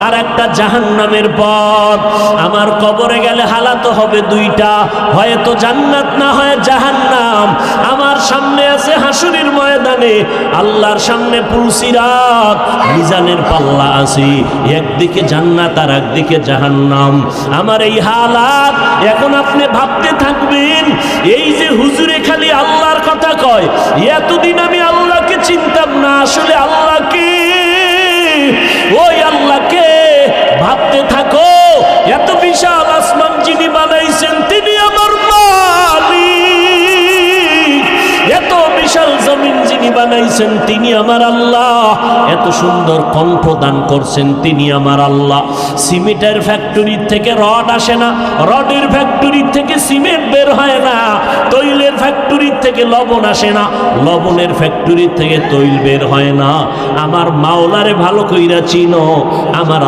আর একটা জাহান্নামের পথ। আমার কবরে গেলে হালাত হবে দুইটা, হয়তো জান্নাত না হয় জাহান্নাম। আমার সামনে আছে হাসুরের ময়দানে, আল্লাহর সামনে পুলসিরাত, মিজানের পাল্লা আছে, একদিকে জান্নাত আর একদিকে জাহান্নাম। আমার এই হালাত, এখন আপনি ভাবতে থাকবেন, এই যে হুজুরে খালি আল্লাহর কথা কয়, এতদিন আমি আল্লাহকে চিনতাম না, আসলে আল্লাহকে, ওই আল্লাহকে ভাবতে থাকো। এত বিশাল আসমান যিনি বানাইছেন তিনি আমার মালিক, এত বিশাল জমিন যিনি বানাইছেন তিনি আমার আল্লাহ, এত সুন্দর কণ্ঠ দান করছেন তিনি আমার আল্লাহ। সিমেন্টের ফ্যাক্টরির থেকে রড আসে না, রডের ফ্যাক্টরির থেকে সিমেন্ট বের হয় না, তৈলের ফ্যাক্টরির থেকে লবণ আসে না, লবণের ফ্যাক্টরির থেকে তৈল বের হয় না। আমার মাওলারে ভালো কইরা চিনো, আমার